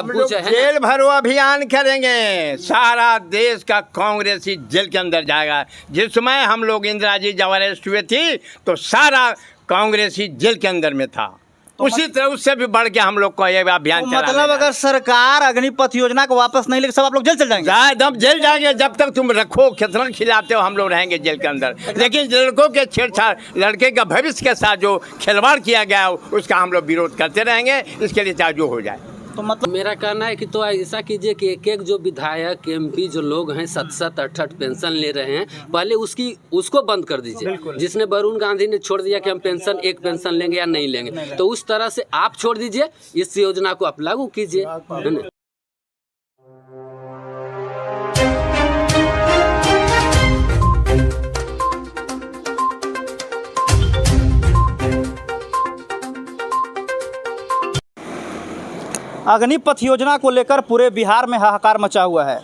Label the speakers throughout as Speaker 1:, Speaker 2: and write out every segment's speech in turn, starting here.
Speaker 1: सब कुछ है।
Speaker 2: जेल भरो अभियान करेंगे, सारा देश का कांग्रेसी जेल के अंदर जाएगा। जिस समय हम लोग इंदिरा जी जब अरेस्ट हुए थी तो सारा कांग्रेसी जेल के अंदर में था। उसी तरह उससे भी बढ़ के हम लोग को ये अभियान चलाने
Speaker 3: मतलब अगर सरकार अग्निपथ योजना को वापस नहीं लेगी सब आप लोग जेल चल जाएंगे?
Speaker 2: एकदम जेल जाएंगे। जब तक तुम रखो कितना खिलाते हो हम लोग रहेंगे जेल के अंदर। लेकिन लड़कों के छेड़छाड़, लड़के का भविष्य के साथ जो खिलवाड़ किया गया उसका हम लोग विरोध करते रहेंगे। इसके लिए चाहे जो हो जाए।
Speaker 3: तो मतलब
Speaker 1: मेरा कहना है कि तो ऐसा कीजिए कि एक एक जो विधायक MP जो लोग हैं 7-8 पेंशन ले रहे हैं, पहले उसको बंद कर दीजिए। जिसने वरुण गांधी ने छोड़ दिया कि हम एक पेंशन लेंगे या नहीं लेंगे, तो उस तरह से आप छोड़ दीजिए, इस योजना को आप लागू कीजिए, है ना।
Speaker 3: अग्निपथ योजना को लेकर पूरे बिहार में हाहाकार मचा हुआ है।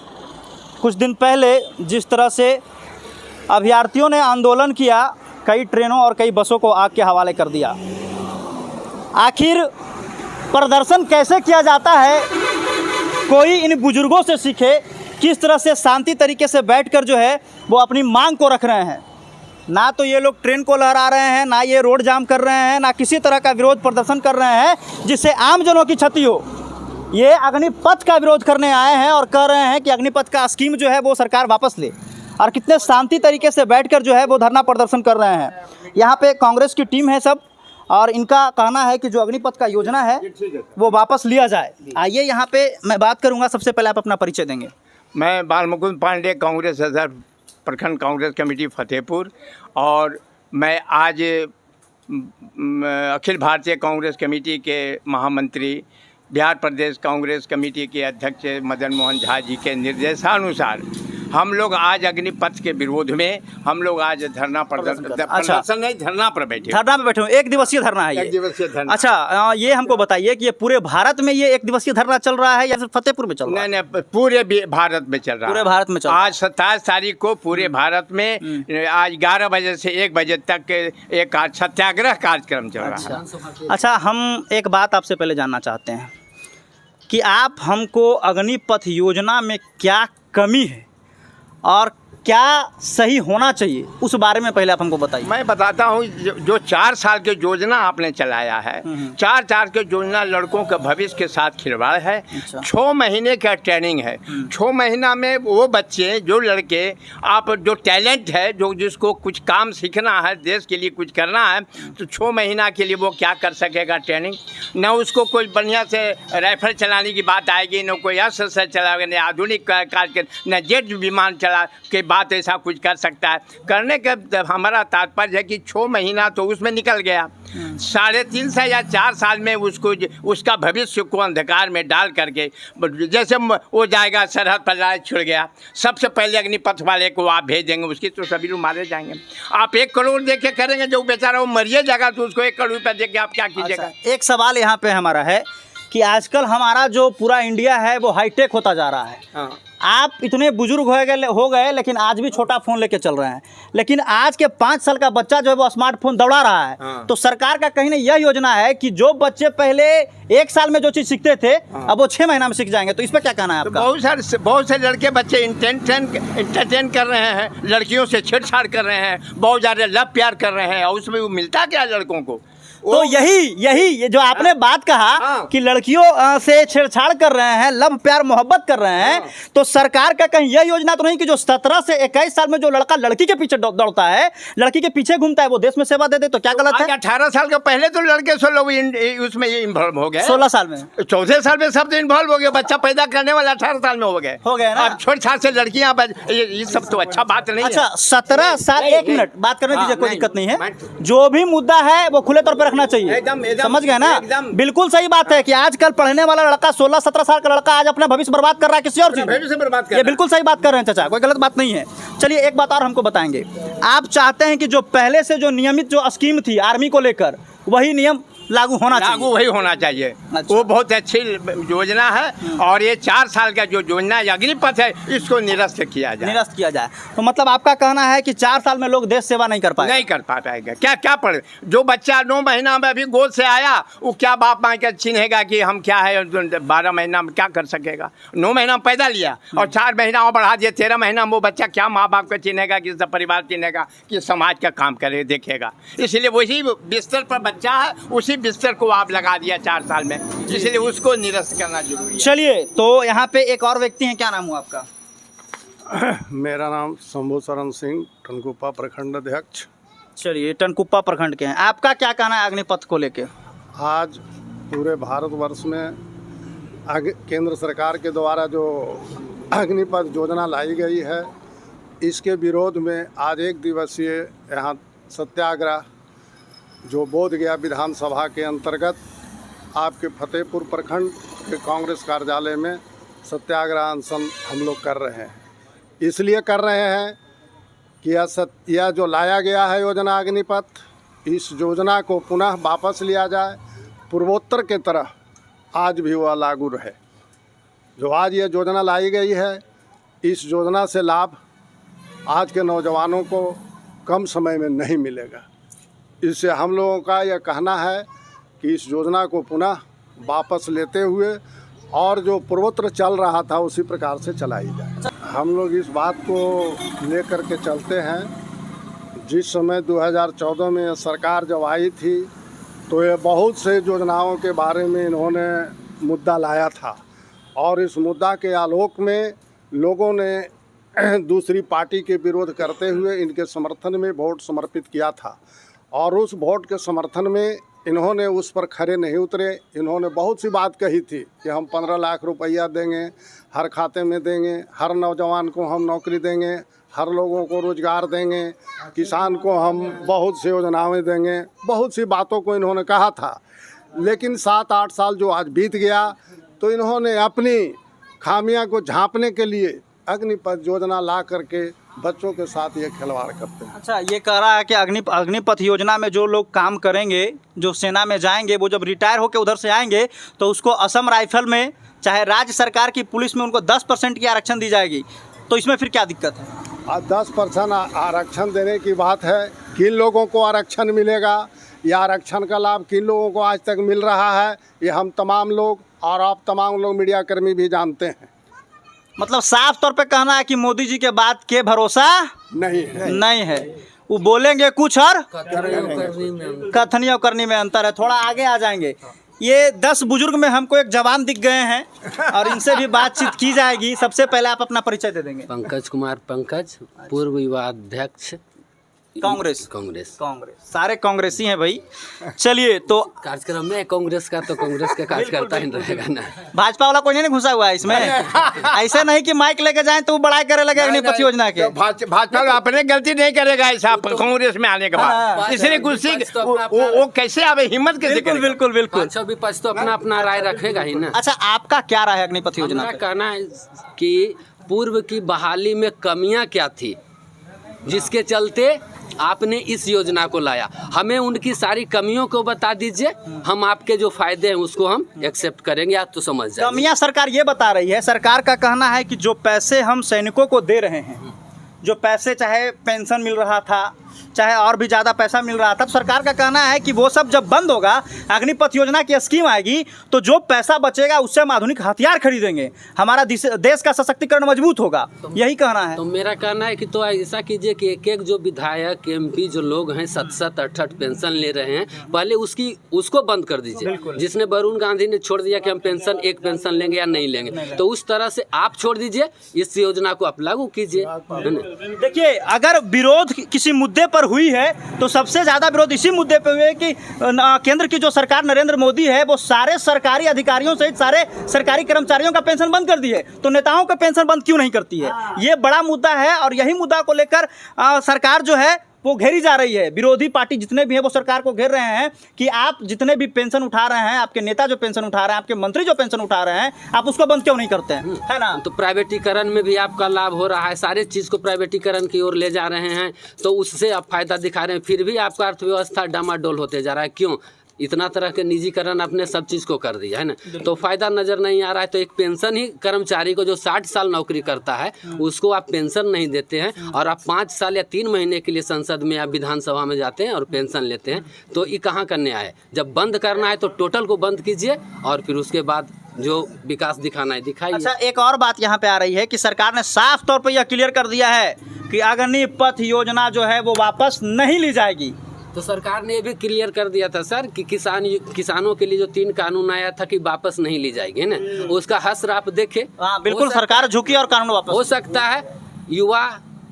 Speaker 3: कुछ दिन पहले जिस तरह से अभ्यर्थियों ने आंदोलन किया, कई ट्रेनों और कई बसों को आग के हवाले कर दिया। आखिर प्रदर्शन कैसे किया जाता है, कोई इन बुजुर्गों से सीखे, किस तरह से शांति तरीके से बैठकर जो है वो अपनी मांग को रख रहे हैं। ना तो ये लोग ट्रेन को लहरा रहे हैं, ना ये रोड जाम कर रहे हैं, ना किसी तरह का विरोध प्रदर्शन कर रहे हैं जिससे आम जनों की क्षति हो। ये अग्निपथ का विरोध करने आए हैं और कह रहे हैं कि अग्निपथ का स्कीम जो है वो सरकार वापस ले, और कितने शांति तरीके से बैठकर जो है वो धरना प्रदर्शन कर रहे हैं। यहाँ पे कांग्रेस की टीम है सब, और इनका कहना है कि जो अग्निपथ का योजना है वो वापस लिया जाए। आइए यहाँ पे मैं बात करूँगा। सबसे पहले आप अपना परिचय देंगे।
Speaker 2: मैं बालमुकुंद पांडे, कांग्रेस सदस्य, प्रखंड कांग्रेस कमेटी फतेहपुर। और मैं आज अखिल भारतीय कांग्रेस कमेटी के महामंत्री, बिहार प्रदेश कांग्रेस कमेटी के अध्यक्ष मदन मोहन झा जी के निर्देशानुसार हम लोग आज अग्निपथ के विरोध में हम लोग आज धरना प्रदर्शन नहीं, धरना पर बैठे।
Speaker 3: धरना पे बैठे हो? एक दिवसीय धरना है ये?
Speaker 2: एक दिवसीय धरना।
Speaker 3: अच्छा, ये हमको बताइए कि ये पूरे भारत में ये एक दिवसीय धरना चल रहा है या सिर्फ फतेहपुर में चल रहा है?
Speaker 2: नहीं, पूरे भारत में चल रहा है।
Speaker 3: पूरे भारत में चल रहा है।
Speaker 2: आज 27 तारीख को पूरे भारत में आज 11 बजे से 1 बजे तक एक सत्याग्रह कार्यक्रम चल रहा है।
Speaker 3: अच्छा, हम एक बात आपसे पहले जानना चाहते हैं कि आप हमको अग्निपथ योजना में क्या कमी है और क्या सही होना चाहिए उस बारे में पहले आप हमको बताइए।
Speaker 2: मैं बताता हूँ, जो 4 साल की योजना आपने चलाया है, 4 की योजना लड़कों के भविष्य के साथ खिलवाड़ है। 6 महीने का ट्रेनिंग है। 6 महीना में वो बच्चे, जो लड़के, आप जो टैलेंट है, जो जिसको कुछ काम सीखना है, देश के लिए कुछ करना है, तो 6 महीना के लिए वो क्या कर सकेगा ट्रेनिंग। न उसको कोई बढ़िया से राइफल चलाने की बात आएगी, न कोई अस्त्र चलाएगा, न आधुनिक कार्य, न जेट विमान चला के बात ऐसा कुछ कर सकता है। करने का हमारा तात्पर्य है कि 6 महीना तो उसमें निकल गया, 3.5 से या 4 साल में उसको उसका भविष्य को अंधकार में डाल करके, जैसे वो जाएगा सरहद पर लड़ाई छिड़ गया, सबसे पहले अग्निपथ वाले को आप भेज देंगे, उसकी तो सभी लोग मारे जाएंगे। आप 1 करोड़ दे के करेंगे, जो बेचारा वो मरिए जाएगा, तो उसको 1 करोड़ रुपया दे के आप क्या कीजिएगा।
Speaker 3: अच्छा, एक सवाल यहाँ पे हमारा है कि आजकल हमारा जो पूरा इंडिया है वो हाईटेक होता जा रहा है।
Speaker 2: हाँ।
Speaker 3: आप इतने बुजुर्ग हो गए लेकिन आज भी छोटा फ़ोन लेके चल रहे हैं, लेकिन आज के 5 साल का बच्चा जो है वो स्मार्टफोन दौड़ा रहा है।
Speaker 2: हाँ।
Speaker 3: तो सरकार का कहीं ना यह योजना है कि जो बच्चे पहले 1 साल में जो चीज़ सीखते थे, अब वो 6 महीना में सीख जाएंगे। तो इस पर क्या कहना है आपका?
Speaker 2: तो बहुत से लड़के बच्चे इंटरटेन कर रहे हैं, लड़कियों से छेड़छाड़ कर रहे हैं, बहुत ज़्यादा लव प्यार कर रहे हैं, और उसमें वो मिलता क्या लड़कों को?
Speaker 3: तो यही जो आपने बात कहा कि लड़कियों से छेड़छाड़ कर रहे हैं, लव प्यार मोहब्बत कर रहे हैं, तो सरकार का कहीं यह योजना तो नहीं कि जो 17 से 21 साल में जो लड़का लड़की के पीछे दौड़ता है, लड़की के पीछे घूमता है, वो देश में सेवा दे दे, तो क्या गलत है?
Speaker 2: 18 साल के पहले तो लड़के सब लोग उसमें इन्वॉल्व हो गए।
Speaker 3: 16 साल में,
Speaker 2: 14 साल में सब इन्वॉल्व हो गए। बच्चा पैदा करने वाला 18 साल में हो गए ना। अब छोटे से लड़कियां, ये सब तो अच्छा बात नहीं।
Speaker 3: अच्छा, 17 साल, 1 मिनट बात करने दीजिए, कोई दिक्कत नहीं है। जो भी मुद्दा है वो खुले तौर पर रखना चाहिए।
Speaker 2: एकदम
Speaker 3: समझ गए ना? बिल्कुल सही बात है कि आजकल पढ़ने वाला लड़का 16-17 साल का लड़का आज अपना भविष्य बर्बाद कर रहा है किसी और चीज में। ये बिल्कुल सही बात कर रहे हैं चाचा, कोई गलत बात नहीं है। चलिए एक बात और हमको बताएंगे, आप चाहते हैं कि जो पहले से जो नियमित जो स्कीम थी आर्मी को लेकर, वही नियम लागू होना चाहिए।
Speaker 2: लागू वही होना चाहिए।
Speaker 3: अच्छा।
Speaker 2: वो बहुत अच्छी योजना है और ये 4 साल का जो योजना है अग्निपथ है इसको निरस्त किया जाए।
Speaker 3: निरस्त किया जाए। तो मतलब आपका कहना है कि 4 साल में लोग देश सेवा नहीं कर पाए?
Speaker 2: नहीं कर पाएगा। क्या क्या पढ़े जो बच्चा 9 महीना में अभी गोद से आया वो क्या बाप माँ के चिन्हेगा कि हम क्या है, 12 महीना में क्या कर सकेगा। 9 महीना में पैदा लिया और 4 महीना और बढ़ा दिया, 13 महीना में वो बच्चा क्या माँ बाप को चिन्हेगा, कि सब परिवार चिन्हेगा, कि समाज का काम करे देखेगा। इसलिए वही बिस्तर पर बच्चा है, उसी बिस्तर को आप लगा दिया 4 साल में, इसलिए उसको निरस्त करना जरूरी है।
Speaker 3: चलिए, तो यहाँ पे एक और व्यक्ति हैं, क्या नाम हुआ आपका?
Speaker 4: मेरा नाम शंभू शरण सिंह, टनकुप्पा प्रखंड अध्यक्ष।
Speaker 3: चलिए, टनकुप्पा प्रखंड के हैं। आपका क्या कहना है अग्निपथ को लेके?
Speaker 4: आज पूरे भारतवर्ष में केंद्र सरकार के द्वारा जो अग्निपथ योजना लाई गई है, इसके विरोध में आज 1 दिवसीय यहाँ सत्याग्रह जो बोधगया विधानसभा के अंतर्गत आपके फतेहपुर प्रखंड के कांग्रेस कार्यालय में सत्याग्रह अनशन हम लोग कर रहे हैं। इसलिए कर रहे हैं कि यह जो लाया गया है योजना अग्निपथ, इस योजना को पुनः वापस लिया जाए, पूर्वोत्तर के तरह आज भी वह लागू रहे। जो आज ये योजना लाई गई है, इस योजना से लाभ आज के नौजवानों को कम समय में नहीं मिलेगा। इससे हम लोगों का यह कहना है कि इस योजना को पुनः वापस लेते हुए और जो पूर्वोत्तर चल रहा था उसी प्रकार से चलाई जाए। हम लोग इस बात को लेकर के चलते हैं, जिस समय 2014 में सरकार जब आई थी तो ये बहुत से योजनाओं के बारे में इन्होंने मुद्दा लाया था और इस मुद्दा के आलोक में लोगों ने दूसरी पार्टी के विरोध करते हुए इनके समर्थन में वोट समर्पित किया था और उस वोट के समर्थन में इन्होंने उस पर खरे नहीं उतरे। इन्होंने बहुत सी बात कही थी कि हम 15 लाख रुपया देंगे, हर खाते में देंगे, हर नौजवान को हम नौकरी देंगे, हर लोगों को रोज़गार देंगे, किसान को हम बहुत सी योजनाएं देंगे, बहुत सी बातों को इन्होंने कहा था। लेकिन 7-8 साल जो आज बीत गया तो इन्होंने अपनी खामियां को झांपने के लिए अग्निपथ योजना ला करके बच्चों के साथ ये खिलवाड़ करते हैं।
Speaker 3: अच्छा, ये कह रहा है कि अग्निपथ योजना में जो लोग काम करेंगे, जो सेना में जाएंगे, वो जब रिटायर होकर उधर से आएंगे तो उसको असम राइफल में, चाहे राज्य सरकार की पुलिस में उनको 10% की आरक्षण दी जाएगी। तो इसमें फिर क्या दिक्कत है?
Speaker 4: 10% आरक्षण देने की बात है। किन लोगों को आरक्षण मिलेगा, या आरक्षण का लाभ किन लोगों को आज तक मिल रहा है, ये हम तमाम लोग और आप तमाम लोग मीडिया कर्मी भी जानते हैं।
Speaker 3: मतलब साफ तौर पे कहना है कि मोदी जी के बात के भरोसा नहीं है। वो बोलेंगे कुछ और कथनी और करनी में अंतर है। थोड़ा आगे आ जाएंगे। ये 10 बुजुर्ग में हमको एक जवान दिख गए हैं और इनसे भी बातचीत की जाएगी। सबसे पहले आप अपना परिचय दे देंगे।
Speaker 1: पंकज कुमार पंकज, पूर्व युवा अध्यक्ष
Speaker 3: कांग्रेस। सारे कांग्रेसी हैं भाई। चलिए, तो
Speaker 1: कार्यक्रम में कांग्रेस का तो कांग्रेस का कार्यकर्ता ही रहेगा ना।
Speaker 3: भाजपा वाला कोई नहीं घुसा हुआ है इसमें। ऐसे नहीं कि माइक लेके जाएं तो बड़ाई करे लगे अग्निपथ योजना के।
Speaker 2: भाजपा अपने गलती नहीं करेगा ऐसा कांग्रेस में आने के बाद, इसलिए गुस्से वो कैसे आवे, हिम्मत कैसे करेगा?
Speaker 3: बिल्कुल बिल्कुल।
Speaker 1: अच्छा, विपक्ष तो अपना अपना राय रखेगा ही ना।
Speaker 3: अच्छा, आपका क्या राय है अग्निपथ योजना
Speaker 1: मेरा
Speaker 3: पे?
Speaker 1: कहना है कि पूर्व की बहाली में कमियां क्या थी जिसके चलते आपने इस योजना को लाया। हमें उनकी सारी कमियों को बता दीजिए, हम आपके जो फायदे हैं उसको हम एक्सेप्ट करेंगे। आप तो समझ जाइए।
Speaker 3: कमियां सरकार ये बता रही है। सरकार का कहना है कि जो पैसे हम सैनिकों को दे रहे हैं, जो पैसे चाहे पेंशन मिल रहा था, चाहे और भी ज़्यादा पैसा मिल रहा था, तो सरकार का कहना है कि वो सब जब बंद होगा, अग्निपथ योजना की स्कीम आएगी तो जो पैसा बचेगा उससे हम आधुनिक हथियार खरीदेंगे, हमारा देश का सशक्तिकरण मजबूत होगा। यही कहना है।
Speaker 1: तो मेरा कहना है कि तो ऐसा कीजिए कि एक जो विधायक MP जो लोग हैं 7-8 पेंशन ले रहे हैं, पहले उसको बंद कर दीजिए। जिसने वरुण गांधी ने छोड़ दिया कि हम एक पेंशन लेंगे या नहीं लेंगे, तो उस तरह से आप छोड़ दीजिए, इस योजना को आप लागू कीजिए।
Speaker 3: देखिए, अगर विरोध किसी मुद्दे पर हुई है तो सबसे ज़्यादा विरोध इसी मुद्दे पर हुए कि केंद्र की जो सरकार नरेंद्र मोदी है वो सारे सरकारी अधिकारियों सहित सारे सरकारी कर्मचारियों का पेंशन बंद कर दी है, तो नेताओं का पेंशन बंद क्यों नहीं करती है? ये बड़ा मुद्दा है और यही मुद्दा को लेकर सरकार जो है वो घेरी जा रही है। विरोधी पार्टी जितने भी हैं वो सरकार को घेर रहे हैं कि आप जितने भी पेंशन उठा रहे हैं, आपके नेता जो पेंशन उठा रहे हैं, आपके मंत्री जो पेंशन उठा रहे हैं, आप उसको बंद क्यों नहीं करते हैं, है ना?
Speaker 1: तो प्राइवेटीकरण में भी आपका लाभ हो रहा है, सारे चीज़ को प्राइवेटीकरण की ओर ले जा रहे हैं, तो उससे आप फायदा दिखा रहे हैं, फिर भी आपका अर्थव्यवस्था डामाडोल होते जा रहा है। क्यों? इतना तरह के निजीकरण आपने सब चीज़ को कर दिया है ना, तो फायदा नज़र नहीं आ रहा है। तो एक पेंशन ही कर्मचारी को जो 60 साल नौकरी करता है उसको आप पेंशन नहीं देते हैं, और आप 5 साल या 3 महीने के लिए संसद में या विधानसभा में जाते हैं और पेंशन लेते हैं, तो ये कहाँ का न्याय है? जब बंद करना है तो टोटल को बंद कीजिए और फिर उसके बाद जो विकास दिखाना है दिखाइए।
Speaker 3: अच्छा, एक और बात यहाँ पे आ रही है कि सरकार ने साफ तौर पे यह क्लियर कर दिया है कि अग्निपथ योजना जो है वो वापस नहीं ली जाएगी।
Speaker 1: तो सरकार ने ये भी क्लियर कर दिया था सर कि किसानों के लिए जो 3 कानून आया था कि वापस नहीं ली जाएगी, है ना, उसका हश्र आप देखे।
Speaker 3: हाँ बिल्कुल, सरकार झुकी और कानून वापस।
Speaker 1: हो सकता है युवा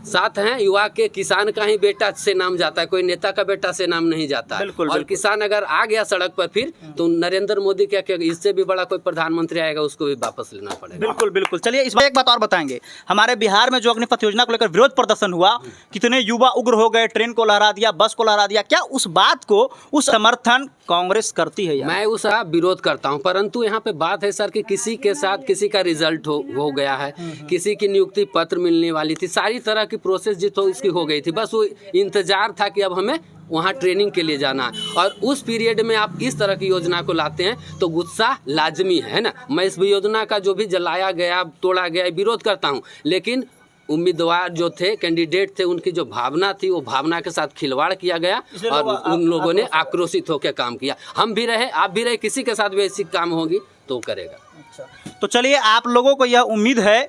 Speaker 1: साथ हैं, युवा के किसान का ही बेटा से नाम जाता है, कोई नेता का बेटा से नाम नहीं जाता है।
Speaker 3: बिल्कुल,
Speaker 1: और
Speaker 3: बिल्कुल।
Speaker 1: किसान अगर आ गया सड़क पर फिर तो नरेंद्र मोदी क्या इससे भी बड़ा कोई प्रधानमंत्री आएगा उसको भी वापस लेना पड़ेगा।
Speaker 3: बिल्कुल बिल्कुल। चलिए इस बार एक बात और बताएंगे, हमारे बिहार में जो अग्निपथ योजना को लेकर विरोध प्रदर्शन हुआ, कितने युवा उग्र हो गए, ट्रेन को लहरा दिया, बस को लहरा दिया, क्या उस बात को उस समर्थन कांग्रेस करती है?
Speaker 1: मैं उसका विरोध करता हूं, परंतु यहाँ पे बात है सर कि किसी के साथ किसी का रिजल्ट हो गया है, किसी की नियुक्ति पत्र मिलने वाली थी, सारी तरह की प्रोसेस जो इसकी हो गई थी, बस वो इंतजार था कि अब हमें वहाँ ट्रेनिंग के लिए जाना है, और उस पीरियड में आप इस तरह की योजना को लाते हैं तो गुस्सा लाजमी है ना। मैं इस योजना का जो भी जलाया गया, तोड़ा गया, विरोध करता हूँ, लेकिन उम्मीदवार जो थे, कैंडिडेट थे, उनकी जो भावना थी वो भावना के साथ खिलवाड़ किया गया और उन लोगों ने आक्रोशित होकर काम किया। हम भी रहे, आप भी रहे, किसी के साथ भी ऐसी काम होगी तो करेगा।
Speaker 3: अच्छा, तो चलिए आप लोगों को यह उम्मीद है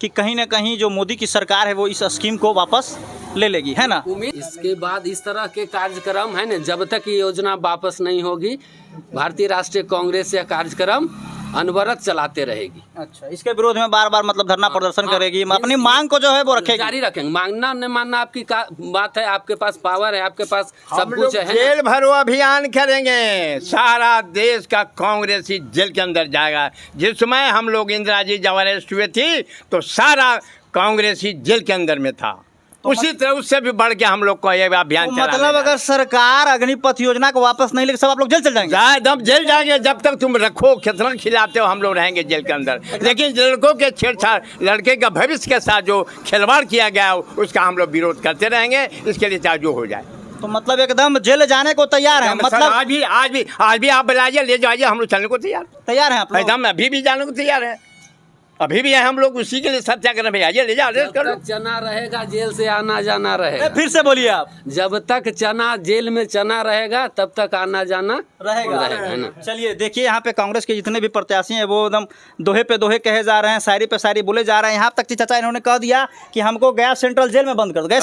Speaker 3: कि कहीं ना कहीं जो मोदी की सरकार है वो इस स्कीम को वापस ले लेगी, है ना?
Speaker 1: उम्मीद। इसके बाद इस तरह के कार्यक्रम है ना, जब तक ये योजना वापस नहीं होगी, भारतीय राष्ट्रीय कांग्रेस यह कार्यक्रम अनवरत चलाते रहेगी।
Speaker 3: अच्छा, इसके विरोध में बार बार मतलब धरना प्रदर्शन करेगी, अपनी मांग को जो है वो रखेगी,
Speaker 1: जारी रखेंगे। मांगना न मानना आपकी बात है, आपके पास पावर है, आपके पास सब कुछ है।
Speaker 2: जेल भरो अभियान करेंगे, सारा देश का कांग्रेसी जेल के अंदर जाएगा। जिस समय हम लोग इंदिरा जी जब अरेस्ट हुए थी तो सारा कांग्रेसी जेल के अंदर में था, उसी तरह उससे भी बढ़ के हम लोग को ये अभियान चलाने
Speaker 3: मतलब अगर सरकार अग्निपथ योजना को वापस नहीं लेगी सब आप लोग जेल चल जाएंगे?
Speaker 2: एकदम जेल जाएंगे, जब तक तुम रखो, कितना खिलाते हो, हम लोग रहेंगे जेल के अंदर। लेकिन लड़कों के छेड़छाड़, लड़के का भविष्य के साथ जो खिलवाड़ किया गया उसका हम लोग विरोध करते रहेंगे, इसके लिए चाहे जो हो जाए।
Speaker 3: तो मतलब एकदम जेल जाने को तैयार है? मतलब
Speaker 2: आज भी आप बुलाइए, ले जाइए, हम लोग चलने को
Speaker 3: तैयार है आप लोग?
Speaker 2: एकदम अभी भी जाने को तैयार है, अभी भी है हम लोग उसी के लिए सत्याग्रह में आइए, ले जाओ, अरेस्ट करो।
Speaker 1: जब तक चना रहेगा जेल से आना जाना रहेगा।
Speaker 3: फिर से बोलिए आप।
Speaker 1: जब तक चना जेल में चना रहेगा तब तक आना जाना
Speaker 3: रहेगा,
Speaker 1: है ना।
Speaker 3: चलिए देखिए, यहाँ पे कांग्रेस के जितने भी प्रत्याशी हैं वो एकदम दोहे पे दोहे कहे जा रहे हैं, शायरी पे शायरी बोले जा रहे हैं। यहाँ तक कि चाचा इन्होंने कह दिया कि हमको गया सेंट्रल जेल में बंद कर दो।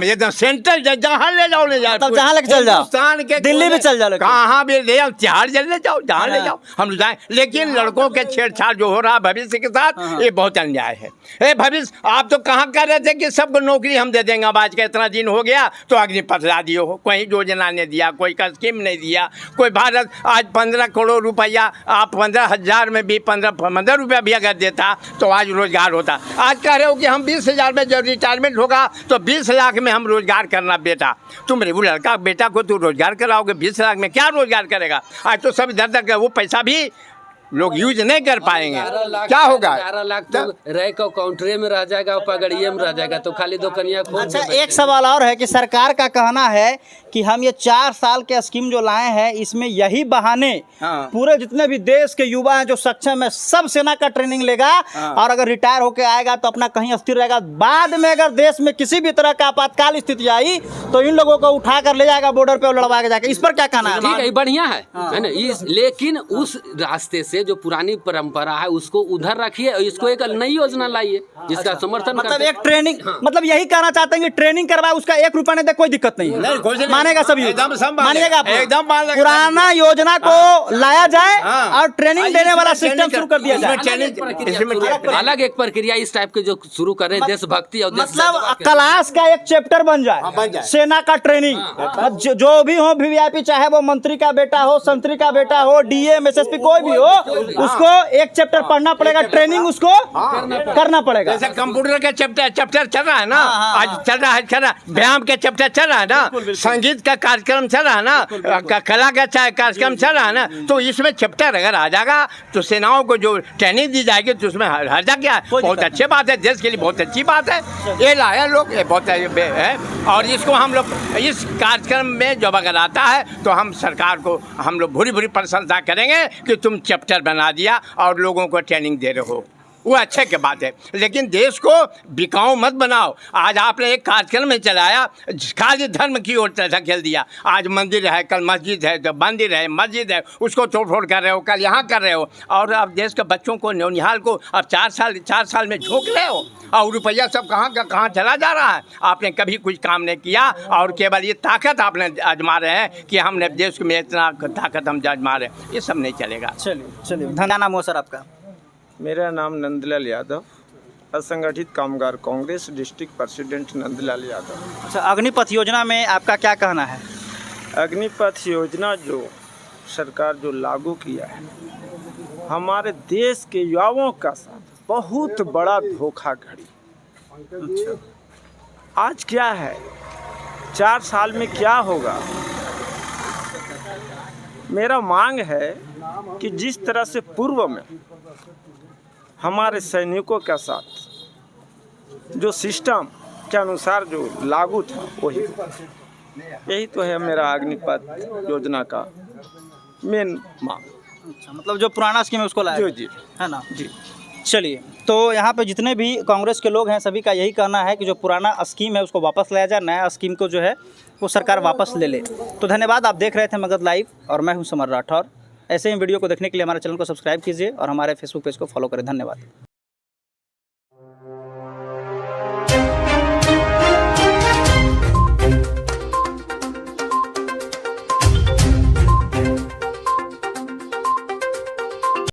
Speaker 2: एकदम सेंट्रल जहाँ ले जाओ, ले जाओ,
Speaker 3: जहाँ लेके चल जाओ,
Speaker 2: हिंदुस्तान के
Speaker 3: दिल्ली भी चल जाओ,
Speaker 2: कहाँ भी ले जाओ, तिहाड़ जेल ले जाओ, जहाँ ले जाओ, हम लोग जाए। लेकिन लड़कों के छेड़छाड़ जो हो रहा भविष्य के साथ, ये बहुत अन्याय है। भविष्य आप तो कहाँ कह रहे थे कि सबको नौकरी हम दे देंगे, अब आज का इतना दिन हो गया तो अग्निपथ ला दिए हो, कोई योजना ने दिया, कोई का स्कीम नहीं दिया, कोई भारत आज 15 करोड़ रुपया, आप 15,000 में भी 15 रुपया भी अगर देता तो आज रोजगार होता। आज कह रहे हो कि हम 20,000 में जब रिटायरमेंट होगा तो 20 लाख में हम रोजगार करना। बेटा तुम वो लड़का बेटा को तू रोजगार कराओगे, 20 लाख में क्या रोजगार करेगा? आज तो सब इधर तक वो पैसा भी लोग यूज नहीं कर पाएंगे, क्या होगा?
Speaker 1: 11 लाख तो रह को काउंटरे में रह जाएगा और पगड़िए में रह जाएगा, तो खाली दुकनिया खोल।
Speaker 3: अच्छा, एक सवाल और है कि सरकार का कहना है कि हम ये 4 साल के स्कीम जो लाए हैं इसमें यही बहाने पूरे जितने भी देश के युवा हैं जो सक्षम है सब सेना का ट्रेनिंग लेगा, और अगर रिटायर होके आएगा तो अपना कहीं स्थिर रहेगा। बाद में अगर देश में किसी भी तरह का आपातकाल स्थिति आई तो इन लोगों को उठा कर ले जाएगा बॉर्डर पे और लड़वा के जाके। इस पर क्या कहना है?
Speaker 1: ठीक है, बढ़िया है ना। लेकिन उस रास्ते से जो पुरानी परंपरा है उसको उधर रखिए और इसको एक नई योजना लाइए जिसका समर्थन
Speaker 3: मतलब एक ट्रेनिंग, मतलब यही कहना चाहते हैं कि ट्रेनिंग करवाए, उसका 1 रुपया नहीं दे, कोई दिक्कत नहीं है, मानेगा सभी, मानिएगा एकदम। पुराना योजना को लाया जाए और ट्रेनिंग देने वाला सिस्टम शुरू कर दिया जाए।
Speaker 1: अलग एक प्रक्रिया इस टाइप के जो शुरू करें, देशभक्ति और
Speaker 3: मतलब क्लास का एक चैप्टर बन जाए सेना का ट्रेनिंग। जो भी हो वीवीआईपी, चाहे वो मंत्री का बेटा हो, संतरी का बेटा हो, डीएम एसएसपी कोई भी हो, उसको एक चैप्टर पढ़ना पड़ेगा, ट्रेनिंग उसको करना पड़ेगा।
Speaker 2: जैसे कंप्यूटर का चैप्टर चल रहा है ना, आज चल रहा है व्यायाम का चैप्टर चल रहा है ना, संगीत का कार्यक्रम चल रहा है ना, कला का कार्यक्रम चल रहा है ना, तो इसमें चैप्टर अगर आ जाएगा तो सेनाओं को जो ट्रेनिंग दी जाएगी तो उसमें हर्जा क्या है? बहुत अच्छी बात है, देश के लिए बहुत अच्छी बात है। ये लाया लोग, ये बहुत है। और इसको हम लोग इस कार्यक्रम में जब अगर आता है तो हम सरकार को हम लोग भूरी भूरी प्रशंसा करेंगे कि तुम चैप्टर बना दिया और लोगों को ट्रेनिंग दे रहे हो, वो अच्छे की बात है। लेकिन देश को बिकाऊ मत बनाओ। आज आपने एक कार्यक्रम में चलाया, खाली धर्म की ओर धकेल दिया। आज मंदिर है, कल मस्जिद है, तो मंदिर है, मस्जिद है, उसको तोड़ फोड़ कर रहे हो, कल यहाँ कर रहे हो। और अब देश के बच्चों को, नौनिहाल को अब 4 साल में झोंक रहे हो, और रुपया सब कहाँ का कहाँ चला जा रहा है। आपने कभी कुछ काम नहीं किया और केवल ये ताकत आपने आजमा रहे हैं कि हमने देश में इतना ताकत हम आजमा रहे हैं, ये सब नहीं चलेगा।
Speaker 3: चलिए क्या नाम हो सर आपका?
Speaker 5: मेरा नाम नंदलाल यादव, असंगठित कामगार कांग्रेस डिस्ट्रिक्ट प्रेसिडेंट नंदलाल यादव।
Speaker 3: अच्छा, अग्निपथ योजना में आपका क्या कहना है?
Speaker 5: अग्निपथ योजना जो सरकार जो लागू किया है, हमारे देश के युवाओं का साथ बहुत बड़ा धोखाधड़ी। आज क्या है, 4 साल में क्या होगा? मेरा मांग है कि जिस तरह से पूर्व में हमारे सैनिकों के साथ जो सिस्टम के अनुसार जो लागू था वही, यही तो है मेरा अग्निपथ योजना का मेन मांग।
Speaker 3: अच्छा, मतलब जो पुराना स्कीम है उसको लाया
Speaker 5: जी
Speaker 3: है ना?
Speaker 5: जी।
Speaker 3: चलिए, तो यहाँ पे जितने भी कांग्रेस के लोग हैं सभी का यही कहना है कि जो पुराना स्कीम है उसको वापस लाया जाए, नया स्कीम को जो है वो सरकार वापस ले ले। तो धन्यवाद, आप देख रहे थे मगध लाइव और मैं हूँ समर राठौर। ऐसे ही वीडियो को देखने के लिए हमारे चैनल को सब्सक्राइब कीजिए और हमारे फेसबुक पेज को फॉलो करें। धन्यवाद।